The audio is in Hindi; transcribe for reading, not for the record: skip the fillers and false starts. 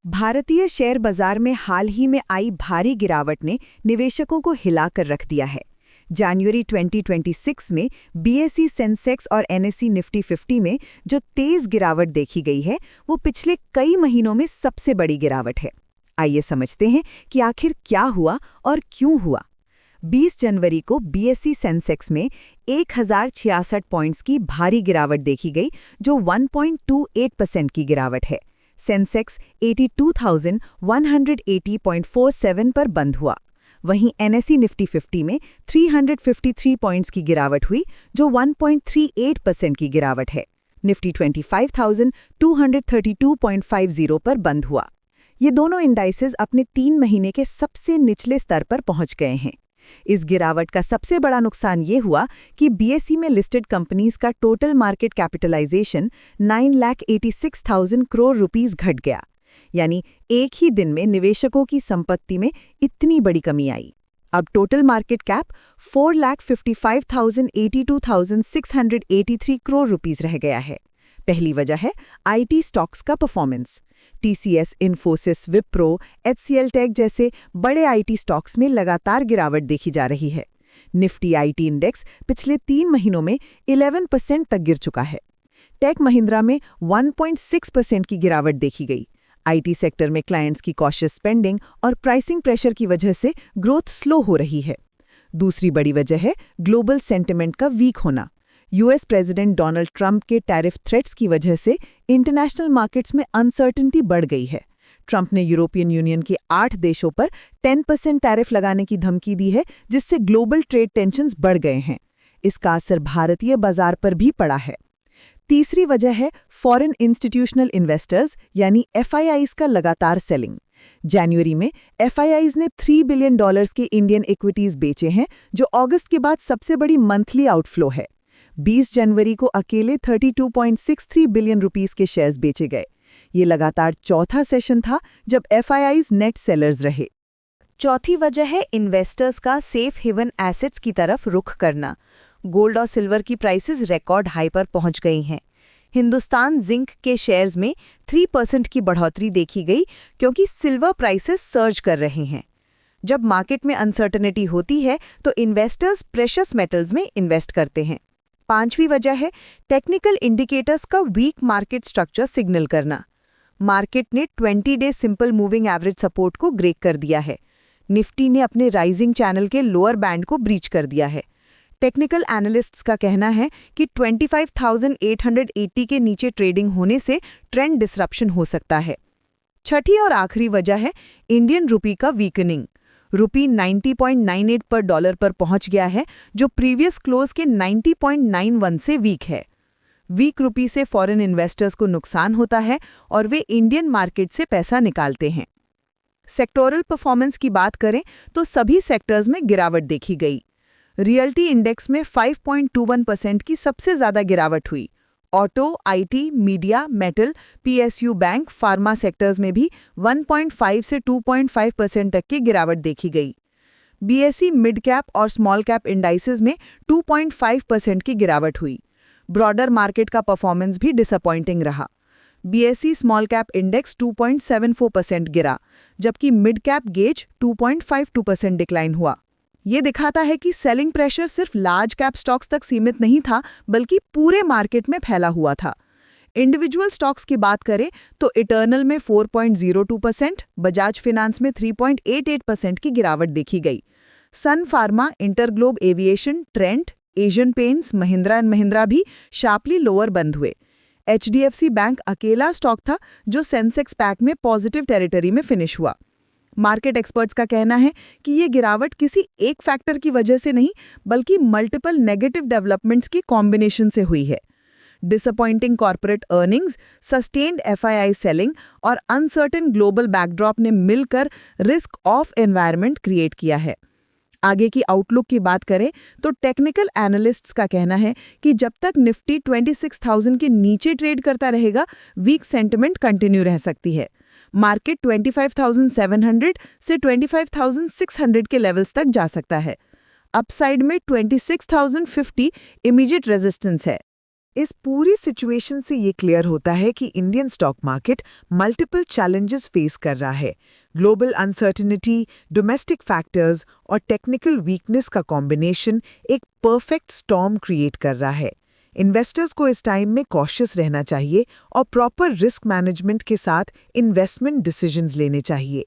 भारतीय शेयर बाजार में हाल ही में आई भारी गिरावट ने निवेशकों को हिलाकर रख दिया है। जनवरी 2026 में बीएसई सेंसेक्स और एनएसई निफ्टी 50 में जो तेज गिरावट देखी गई है, वो पिछले कई महीनों में सबसे बड़ी गिरावट है। आइए समझते हैं कि आखिर क्या हुआ और क्यों हुआ। 20 जनवरी को बीएसई सेंसेक्स में 1066 पॉइंट्स की भारी गिरावट देखी गई, जो 1.28% की गिरावट है। सेंसेक्स 82,180.47 पर बंद हुआ। वहीं एनएसई निफ्टी 50 में 353 पॉइंट्स की गिरावट हुई, जो 1.38% की गिरावट है। निफ्टी 25,232.50 पर बंद हुआ। ये दोनों इंडाइसेस अपने 3 महीने के सबसे निचले स्तर पर पहुंच गए हैं। इस गिरावट का सबसे बड़ा नुकसान ये हुआ कि बीएसई में लिस्टेड कंपनीज का total market capitalization 9,86,000 crore rupees घट गया। यानी एक ही दिन में निवेशकों की संपत्ति में इतनी बड़ी कमी आई। अब total market cap 4,55,82,683 crore rupees रह गया है। पहली वजह है आईटी स्टॉक्स का performance. TCS, Infosys, Wipro, HCL tech जैसे बड़े आईटी स्टॉक्स में लगातार गिरावट देखी जा रही है। निफ्टी आईटी इंडेक्स पिछले 3 महीनों में 11% तक गिर चुका है। टेक महिंद्रा में 1.6% की गिरावट देखी गई। आईटी सेक्टर में क्लाइंट्स की कॉशियस स्पेंडिंग और प्राइसिंग प्रेशर की वजह से ग्रोथ स्लो हो रही है। दूसरी बड़ी वजह है ग्लोबल सेंटिमेंट का वीक होना। यूएस प्रेसिडेंट डोनाल्ड ट्रंप के टैरिफ थ्रेट्स की वजह से इंटरनेशनल मार्केट्स में अनसर्टेनिटी बढ़ गई है। ट्रंप ने यूरोपियन यूनियन के 8 देशों पर 10% टैरिफ लगाने की धमकी दी है, जिससे ग्लोबल ट्रेड टेंशन्स बढ़ गए हैं। इसका असर भारतीय बाजार पर भी पड़ा है। तीसरी वजह है फॉरेन इंस्टीट्यूशनल इन्वेस्टर्स यानी एफआईआईज का लगातार सेलिंग। जनवरी में एफआईआईज ने $3 बिलियन के इंडियन इक्विटीज बेचे हैं, जो अगस्त के बाद सबसे बड़ी मंथली आउटफ्लो है। 20 जनवरी को अकेले 32.63 बिलियन रुपीस के शेयर्स बेचे गए। ये लगातार चौथा सेशन था जब एफआईआईज नेट सेलर्स रहे। चौथी वजह है इन्वेस्टर्स का सेफ हेवन एसेट्स की तरफ रुख करना। गोल्ड और सिल्वर की प्राइसेस रिकॉर्ड हाई पर पहुंच गई हैं। हिंदुस्तान जिंक के शेयर्स में 3% की बढ़ोतरी देखी गई, क्योंकि सिल्वर प्राइसेस सर्ज कर रहे हैं। जब मार्केट में अनसर्टेनिटी होती है तो इन्वेस्टर्स प्रेशियस मेटल्स में इन्वेस्ट करते हैं। पांचवी वजह है टेक्निकल इंडिकेटर्स का वीक मार्केट स्ट्रक्चर सिग्नल करना। मार्केट ने 20-डे सिंपल मूविंग एवरेज सपोर्ट को ब्रेक कर दिया है। निफ्टी ने अपने राइजिंग चैनल के लोअर बैंड को ब्रीच कर दिया है। टेक्निकल एनालिस्ट्स का कहना है कि 25,880 के नीचे ट्रेडिंग होने से ट्रेंड डिसरप्शन हो सकता है। छठी और आखिरी वजह है इंडियन रुपी का वीकनिंग। रुपी 90.98 पर डॉलर पर पहुंच गया है, जो प्रीवियस क्लोज के 90.91 से वीक है। वीक रुपी से फॉरेन इन्वेस्टर्स को नुकसान होता है और वे इंडियन मार्केट से पैसा निकालते हैं। सेक्टोरल परफॉर्मेंस की बात करें तो सभी सेक्टर्स में गिरावट देखी गई। रियल्टी इंडेक्स में 5.21% की सबसे ज्यादा गिरावट हुई। Auto, IT, media, metal, PSU bank, pharma sectors में भी 1.5 से 2.5% तक की गिरावट देखी गई। बीएसई मिड कैप और स्मॉल कैप इंडाइसेस में 2.5% की गिरावट हुई। ब्रॉडर मार्केट का परफॉर्मेंस भी डिसअपॉइंटिंग रहा। बीएसई स्मॉल कैप इंडेक्स 2.74% गिरा, जबकि मिड कैप गेज 2.52% डिक्लाइन हुआ। ये दिखाता है कि सेलिंग प्रेशर सिर्फ लार्ज कैप स्टॉक्स तक सीमित नहीं था, बल्कि पूरे मार्केट में फैला हुआ था। इंडिविजुअल स्टॉक्स की बात करें तो इटर्नल में 4.02%, बजाज फिनांस में 3.88% की गिरावट देखी गई। Sun Pharma, InterGlobe Aviation, Trent, Asian Paints, Mahindra and Mahindra भी शार्पली लोअर बंद हुए। एचडीएफसी बैंक अकेला स्टॉक था जो सेंसेक्स पैक में पॉजिटिव टेरिटरी में फिनिश हुआ। मार्केट एक्सपर्ट्स का कहना है कि ये गिरावट किसी एक फैक्टर की वजह से नहीं, बल्कि मल्टीपल नेगेटिव डेवलपमेंट्स की कॉम्बिनेशन से हुई है। Disappointing corporate earnings, sustained FII selling और अनसर्टेन ग्लोबल बैकड्रॉप ने मिलकर रिस्क ऑफ एनवायरनमेंट क्रिएट किया है। आगे की आउटलुक की बात करें तो टेक्निकल एनालिस्ट्स का कहना है कि जब तक निफ्टी 26,000 के नीचे ट्रेड करता रहेगा, वीक सेंटिमेंट कंटिन्यू रह सकती है। मार्केट 25,700 से 25,600 के लेवल्स तक जा सकता है। अपसाइड में 26,050 इमीडिएट रेजिस्टेंस है। इस पूरी सिचुएशन से ये क्लियर होता है कि Indian stock market multiple challenges face कर रहा है। ग्लोबल अनसर्टेनिटी, डोमेस्टिक फैक्टर्स और टेक्निकल वीकनेस का कॉम्बिनेशन एक परफेक्ट स्टॉर्म क्रिएट कर रहा है। इन्वेस्टर्स को इस टाइम में कॉशियस रहना चाहिए और प्रॉपर रिस्क मैनेजमेंट के साथ इन्वेस्टमेंट डिसीजंस लेने चाहिए।